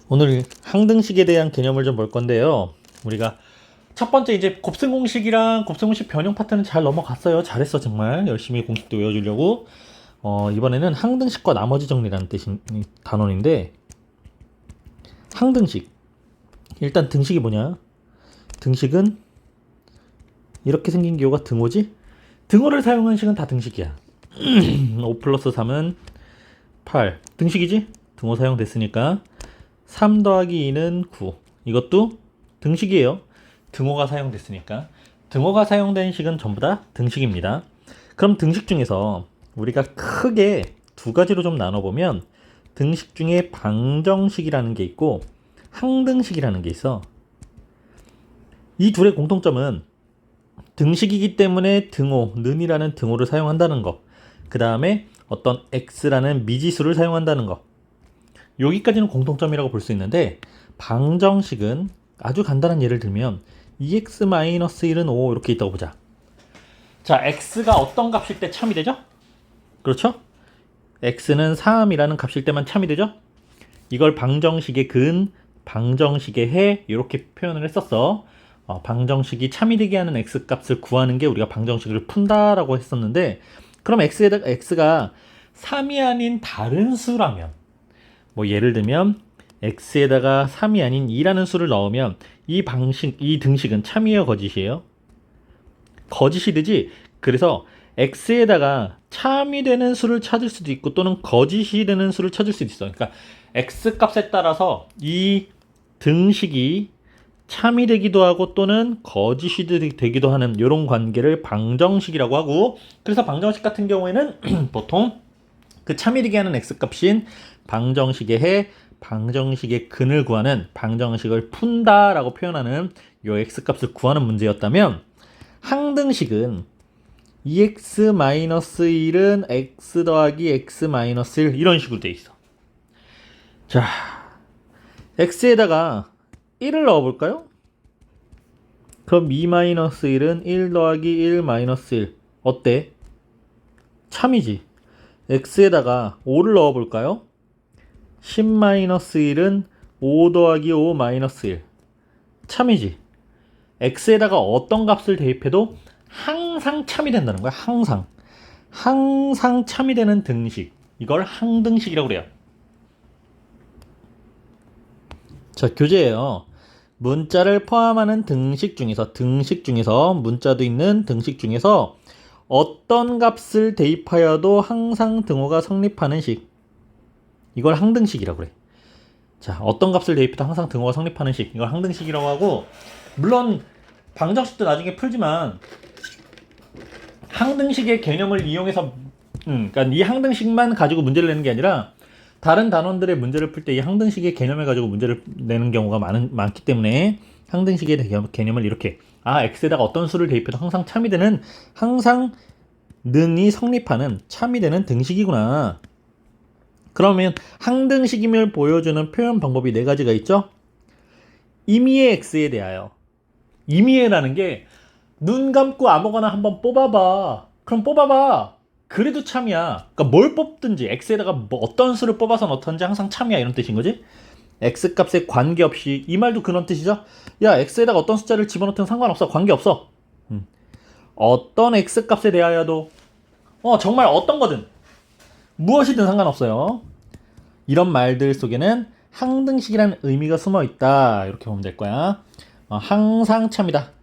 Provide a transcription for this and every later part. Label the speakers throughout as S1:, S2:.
S1: 오늘 항등식에 대한 개념을 좀 볼 건데요. 우리가 첫 번째 이제 곱셈 공식이랑 곱셈 공식 변형 파트는 잘 넘어갔어요. 잘했어 정말. 열심히 공식도 외워주려고. 이번에는 항등식과 나머지 정리라는 뜻인 단원인데, 항등식. 일단 등식이 뭐냐? 등식은 이렇게 생긴 기호가 등호지? 등호를 사용한 식은 다 등식이야. 5 플러스 3은 8. 등식이지? 등호 사용됐으니까 3 더하기 2는 9. 이것도 등식이에요. 등호가 사용됐으니까. 등호가 사용된 식은 전부 다 등식입니다. 그럼 등식 중에서 우리가 크게 두 가지로 좀 나눠보면, 등식 중에 방정식이라는 게 있고 항등식이라는 게 있어. 이 둘의 공통점은 등식이기 때문에 등호, 는이라는 등호를 사용한다는 거, 그 다음에 어떤 x라는 미지수를 사용한다는 거, 여기까지는 공통점이라고 볼 수 있는데, 방정식은 아주 간단한 예를 들면 2x-1은 5 이렇게 있다고 보자. 자, x가 어떤 값일 때 참이 되죠? 그렇죠? x는 3이라는 값일 때만 참이 되죠? 이걸 방정식의 근, 방정식의 해 이렇게 표현을 했었어. 방정식이 참이 되게 하는 x값을 구하는 게 우리가 방정식을 푼다라고 했었는데, 그럼 x가 3이 아닌 다른 수라면, 뭐 예를 들면 x에다가 3이 아닌 2라는 수를 넣으면 이 등식은 참이에요, 거짓이에요? 거짓이 되지. 그래서 x에다가 참이 되는 수를 찾을 수도 있고 또는 거짓이 되는 수를 찾을 수도 있어. 그러니까 x 값에 따라서 이 등식이 참이 되기도 하고 또는 거짓이 되기도 하는 이런 관계를 방정식이라고 하고, 그래서 방정식 같은 경우에는 보통 그 참이 되게 하는 x 값인 방정식의 해, 방정식의 근을 구하는, 방정식을 푼다라고 표현하는 요 x 값을 구하는 문제였다면, 항등식은 2x-1은 x 더하기 x-1 이런 식으로 돼 있어. 자, x에다가 1을 넣어볼까요? 그럼 2-1은 1 더하기 1-1 어때? 참이지. x에다가 5를 넣어볼까요? 10-1은 5 더하기 5-1 참이지. x에다가 어떤 값을 대입해도 항상 참이 된다는 거야. 항상 참이 되는 등식, 이걸 항등식이라고 그래요. 자, 교재예요. 문자를 포함하는 등식 중에서 문자도 있는 등식 중에서 어떤 값을 대입하여도 항상 등호가 성립하는 식, 이걸 항등식이라고 그래. 자, 어떤 값을 대입해도 항상 등호가 성립하는 식, 이걸 항등식이라고 하고, 물론 방정식도 나중에 풀지만 항등식의 개념을 이용해서 그러니까 이 항등식만 가지고 문제를 내는 게 아니라 다른 단원들의 문제를 풀 때 이 항등식의 개념을 가지고 문제를 내는 경우가 많기 때문에, 항등식의 개념을 이렇게, x에다가 어떤 수를 대입해도 항상 참이 되는, 항상 는이 성립하는 참이 되는 등식이구나. 그러면 항등식임을 보여주는 표현 방법이 네 가지가 있죠. 임의의 x에 대하여. 임의라는 게 눈 감고 아무거나 한번 뽑아봐. 그럼 뽑아봐. 그래도 참이야. 그러니까 뭘 뽑든지 x에다가 뭐 어떤 수를 뽑아서 넣던지 항상 참이야, 이런 뜻인 거지. x 값에 관계없이, 이 말도 그런 뜻이죠. 야, x에다가 어떤 숫자를 집어넣든 상관없어. 관계없어. 어떤 x 값에 대하여도 정말 어떤 거든 무엇이든 상관없어요. 이런 말들 속에는 항등식이라는 의미가 숨어 있다, 이렇게 보면 될 거야. 항상 참이다.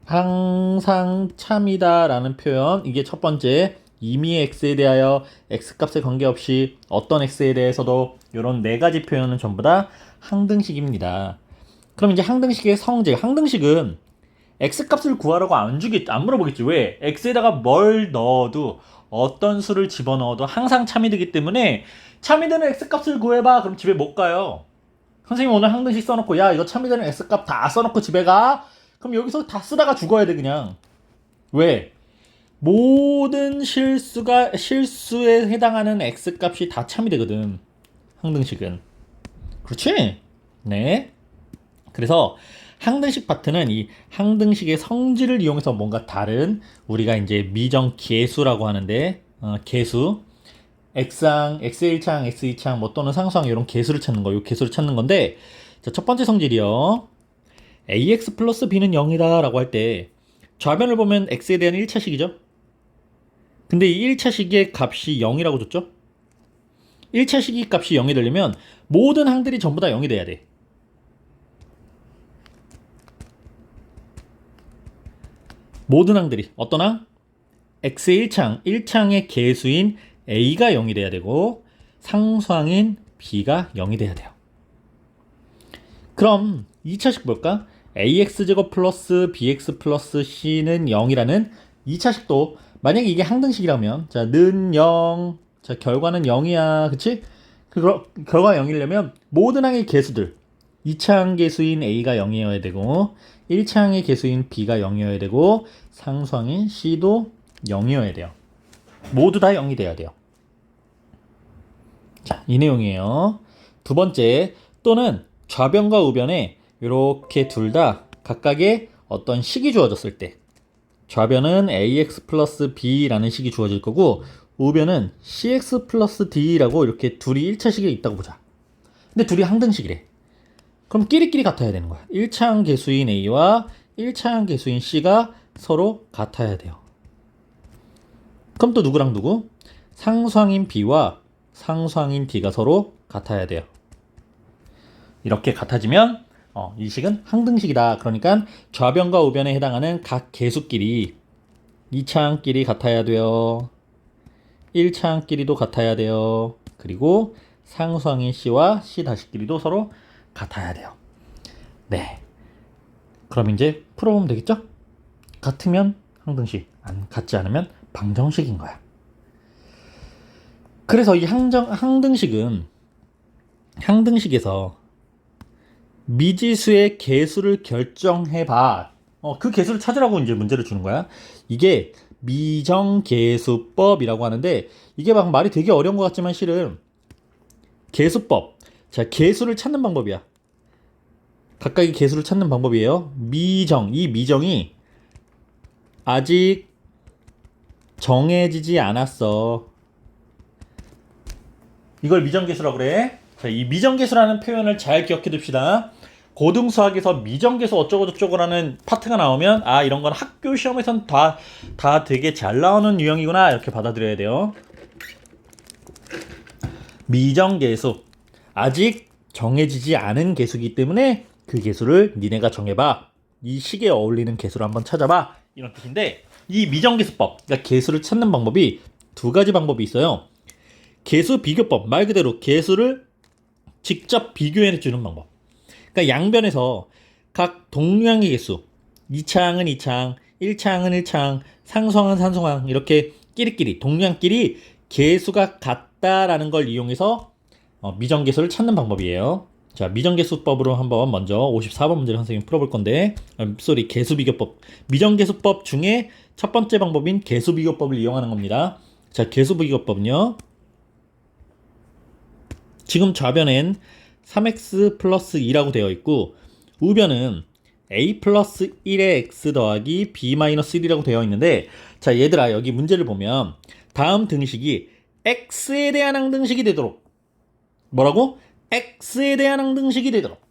S1: 항상 참이다 라는 표현, 이게 첫 번째. 임의의 x에 대하여 x값에 관계없이 어떤 x에 대해서도, 이런 네 가지 표현은 전부 다 항등식입니다. 그럼 이제 항등식의 성질. 항등식은 x값을 구하라고 안 물어보겠지. 왜? x에다가 뭘 넣어도, 어떤 수를 집어넣어도 항상 참이 되기 때문에, 참이 되는 x값을 구해봐. 그럼 집에 못 가요. 선생님 오늘 항등식 써놓고, 야, 이거 참이 되는 x값 다 써놓고 집에 가? 그럼 여기서 다 쓰다가 죽어야 돼 그냥. 왜? 모든 실수에 해당하는 x값이 다 참이 되거든, 항등식은. 그렇지? 네. 그래서 항등식 파트는 이 항등식의 성질을 이용해서 뭔가 다른, 우리가 이제 미정 계수라고 하는데, 계수 x항, x1창, x2창 뭐 또는 상수항 이런 개수를 찾는 거, 요 개수를 찾는 건데 자, 첫 번째 성질이요. ax 플러스 b는 0이다 라고 할 때 좌변을 보면 x에 대한 1차식이죠. 근데 이 1차식의 값이 0이라고 줬죠. 1차식이 값이 0이 되려면 모든 항들이 전부 다 0이 돼야 돼. 모든 항들이 어떤 항? x의 1창, 1창의 개수인 a가 0이 돼야 되고 상수항인 b가 0이 돼야 돼요. 그럼 2차식 볼까? ax제곱 플러스 bx 플러스 c는 0이라는 2차식도 만약에 이게 항등식이라면 자, 는 0, 자, 결과는 0이야. 그치? 결과가 0이려면 모든 항의 개수들 2차항 개수인 a가 0이어야 되고 1차항의 개수인 b가 0이어야 되고 상수항인 c도 0이어야 돼요. 모두 다 0이 돼야 돼요. 자, 이 내용이에요. 두 번째, 또는 좌변과 우변에 이렇게 둘 다 각각의 어떤 식이 주어졌을 때 좌변은 ax 플러스 b라는 식이 주어질 거고 우변은 cx 플러스 d라고 이렇게 둘이 1차식에 있다고 보자. 근데 둘이 항등식이래. 그럼 끼리끼리 같아야 되는 거야. 1차항 개수인 a와 1차항 개수인 c가 서로 같아야 돼요. 그럼 또 누구랑 누구? 상수항인 b와 상수항인 d가 서로 같아야 돼요. 이렇게 같아지면 이 식은 항등식이다. 그러니까 좌변과 우변에 해당하는 각 개수끼리 2차항끼리 같아야 돼요. 1차항끼리도 같아야 돼요. 그리고 상수항인 c와 c-끼리도 서로 같아야 돼요. 네. 그럼 이제 풀어보면 되겠죠? 같으면 항등식, 같지 않으면 방정식인 거야. 그래서 이 항등식에서 미지수의 개수를 결정해봐. 그 개수를 찾으라고 이제 문제를 주는 거야. 이게 미정개수법이라고 하는데 이게 막 말이 되게 어려운 것 같지만 실은 개수법. 자, 개수를 찾는 방법이야. 각각의 개수를 찾는 방법이에요. 이 미정이 아직 정해지지 않았어. 이걸 미정계수라고 그래. 자, 이 미정계수라는 표현을 잘 기억해 둡시다. 고등수학에서 미정계수 어쩌고저쩌고라는 파트가 나오면 이런 건 학교 시험에선 다 되게 잘 나오는 유형이구나 이렇게 받아들여야 돼요. 미정계수. 아직 정해지지 않은 개수이기 때문에 그 개수를 니네가 정해봐. 이 식에 어울리는 개수를 한번 찾아봐. 이런 뜻인데 이 미정계수법, 그러니까 개수를 찾는 방법이 두 가지 방법이 있어요. 개수 비교법, 말 그대로 개수를 직접 비교해 주는 방법. 그러니까 양변에서 각 동량의 개수, 2차항은 2차항, 1차항은 1차항, 상수항은 상수항 이렇게 끼리끼리 동량끼리 개수가 같다라는 걸 이용해서 미정계수를 찾는 방법이에요. 자, 미정계수법으로 한번 먼저 54번 문제를 선생님이 풀어볼 건데 개수비교법. 미정계수법 중에 첫 번째 방법인 개수비교법을 이용하는 겁니다. 자, 개수비교법은요. 지금 좌변엔 3x 플러스 2라고 되어 있고 우변은 a 플러스 1의 x 더하기 b 마이너스 1이라고 되어 있는데 자, 얘들아 여기 문제를 보면 다음 등식이 x에 대한 항등식이 되도록 뭐라고? x에 대한 항등식이 되도록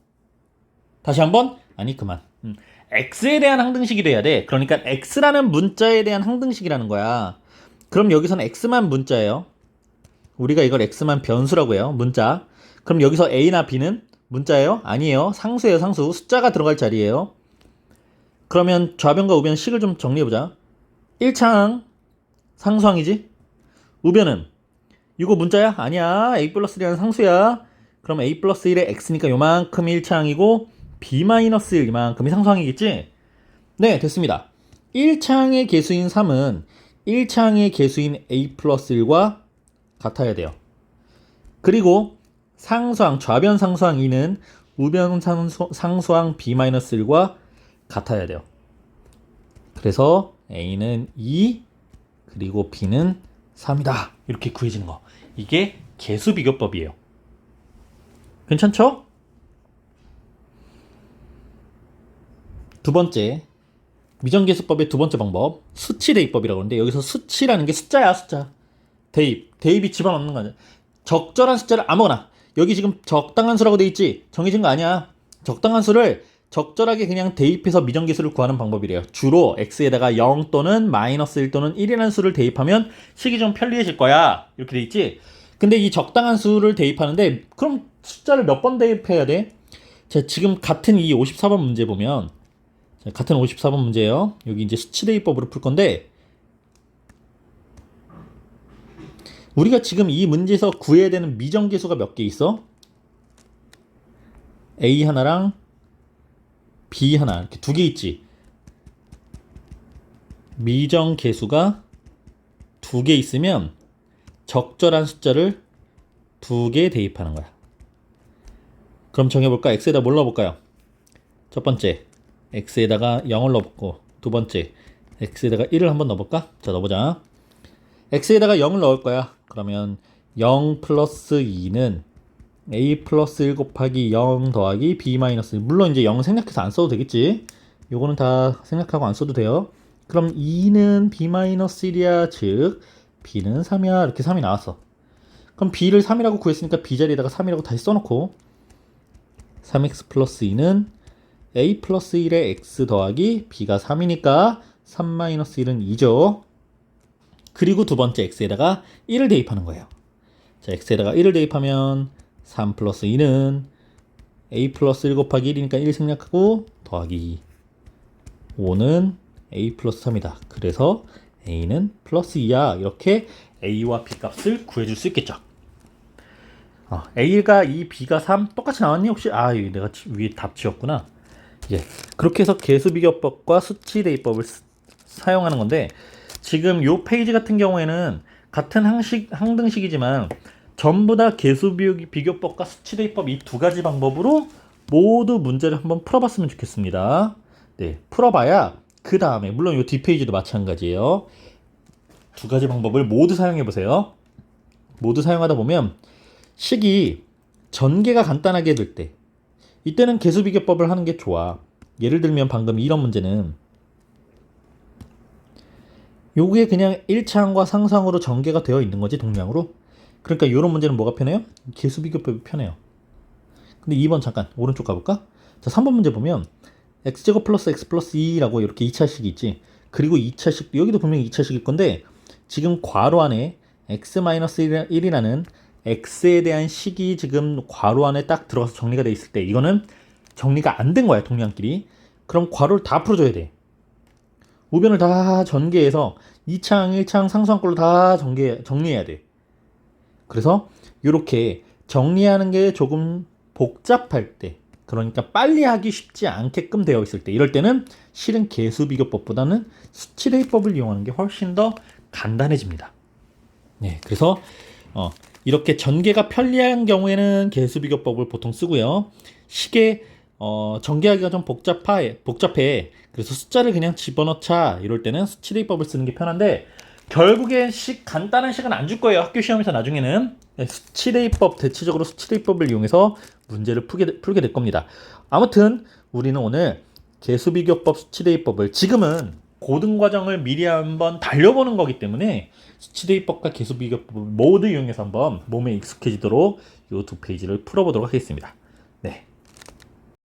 S1: 다시 한번 그만 x에 대한 항등식이 돼야 돼. 그러니까 x라는 문자에 대한 항등식이라는 거야. 그럼 여기서는 x만 문자예요. 우리가 이걸 x만 변수라고 해요. 문자. 그럼 여기서 a나 b는 문자예요? 아니에요. 상수예요. 상수. 숫자가 들어갈 자리예요. 그러면 좌변과 우변 식을 좀 정리해보자. 1차항 상수항이지? 우변은 이거 문자야? 아니야. a 플러스 1이라는 상수야. 그럼 a 플러스 1의 x니까 요만큼이 1차항이고 b 마이너스 1 이만큼이 상수항이겠지? 네, 됐습니다. 1차항의 개수인 3은 1차항의 개수인 a 플러스 1과 같아야 돼요. 그리고 상수항, 좌변 상수항 2는 우변 상수항 b-1과 같아야 돼요. 그래서 a는 2, 그리고 b는 3이다. 이렇게 구해지는 거. 이게 개수비교법이에요. 괜찮죠? 두 번째, 미정계수법의 두 번째 방법, 수치대입법이라고 하는데 여기서 수치라는 게 숫자야, 숫자. 대입이 집어넣는 거야. 적절한 숫자를 아무거나. 여기 지금 적당한 수라고 돼 있지? 정해진 거 아니야. 적당한 수를 적절하게 그냥 대입해서 미정계수를 구하는 방법이래요. 주로 x에다가 0 또는 마이너스 1 또는 1이라는 수를 대입하면 식이 좀 편리해질 거야. 이렇게 돼 있지? 근데 이 적당한 수를 대입하는데 그럼 숫자를 몇 번 대입해야 돼? 자, 지금 같은 이 54번 문제 보면, 자, 같은 54번 문제예요. 여기 이제 수치 대입법으로 풀 건데, 우리가 지금 이 문제에서 구해야 되는 미정계수가 몇 개 있어? A 하나랑 B 하나 이렇게 두 개 있지. 미정계수가 두 개 있으면 적절한 숫자를 두 개 대입하는 거야. 그럼 정해볼까? x에다 뭘 넣어볼까요? 첫 번째 x에다가 0을 넣어보고, 두 번째 x에다가 1을 한번 넣어볼까? 자, 넣어보자. x에다가 0을 넣을 거야. 그러면 0 플러스 2는 a 플러스 1 곱하기 0 더하기 b 마이너스 1. 물론 이제 0 생략해서 안 써도 되겠지. 요거는 다 생략하고 안 써도 돼요. 그럼 2는 b 마이너스 1이야. 즉 b는 3이야. 이렇게 3이 나왔어. 그럼 b를 3이라고 구했으니까 b 자리에다가 3이라고 다시 써놓고, 3x 플러스 2는 a 플러스 1의 x 더하기 b가 3이니까 3 마이너스 1은 2죠. 그리고 두 번째 x에다가 1을 대입하는 거예요. 자, x에다가 1을 대입하면 3 플러스 2는 a 플러스 1 곱하기 1이니까 1 생략하고 더하기 5는 a 플러스 3이다. 그래서 a는 플러스 2야. 이렇게 a와 b 값을 구해줄 수 있겠죠. a가 2, b가 3 똑같이 나왔니? 혹시? 여기 내가 위에 답 지웠구나. 예. 그렇게 해서 계수비교법과 수치대입법을 사용하는 건데, 지금 요 페이지 같은 경우에는 같은 항등식이지만 전부 다 계수비교법과 수치대입법 이 두 가지 방법으로 모두 문제를 한번 풀어봤으면 좋겠습니다. 네, 풀어봐야 그 다음에, 물론 요 뒷페이지도 마찬가지예요. 두 가지 방법을 모두 사용해보세요. 모두 사용하다 보면 식이 전개가 간단하게 될 때, 이때는 계수비교법을 하는 게 좋아. 예를 들면 방금 이런 문제는 요게 그냥 1차항과 상상으로 전개가 되어 있는 거지, 동량으로. 그러니까 이런 문제는 뭐가 편해요? 계수비교법이 편해요. 근데 2번 잠깐 오른쪽 가볼까? 자, 3번 문제 보면 x제곱 플러스 x 플러스 2라고 이렇게 2차식이 있지. 그리고 2차식, 여기도 분명히 2차식일 건데, 지금 괄호 안에 x 마이너스 1이라는 x에 대한 식이 지금 괄호 안에 딱 들어가서 정리가 돼 있을 때, 이거는 정리가 안 된 거야, 동량끼리. 그럼 괄호를 다 풀어줘야 돼. 우변을 다 전개해서 2차항, 1차항 상수항 걸로 다 정리해야 돼. 그래서 이렇게 정리하는 게 조금 복잡할 때, 그러니까 빨리 하기 쉽지 않게끔 되어 있을 때, 이럴 때는 실은 계수비교법보다는 수치대입법을 이용하는 게 훨씬 더 간단해집니다. 네, 그래서 이렇게 전개가 편리한 경우에는 계수비교법을 보통 쓰고요. 식에 전개하기가 좀 복잡해. 그래서 숫자를 그냥 집어넣자 이럴 때는 수치대입법을 쓰는 게 편한데, 결국엔 간단한 식은 안 줄 거예요. 학교 시험에서 나중에는. 수치대입법, 대체적으로 수치대입법을 이용해서 문제를 풀게 될 겁니다. 아무튼 우리는 오늘 계수비교법, 수치대입법을, 지금은 고등과정을 미리 한번 달려보는 거기 때문에 수치대입법과 계수비교법을 모두 이용해서 한번 몸에 익숙해지도록 이 두 페이지를 풀어보도록 하겠습니다.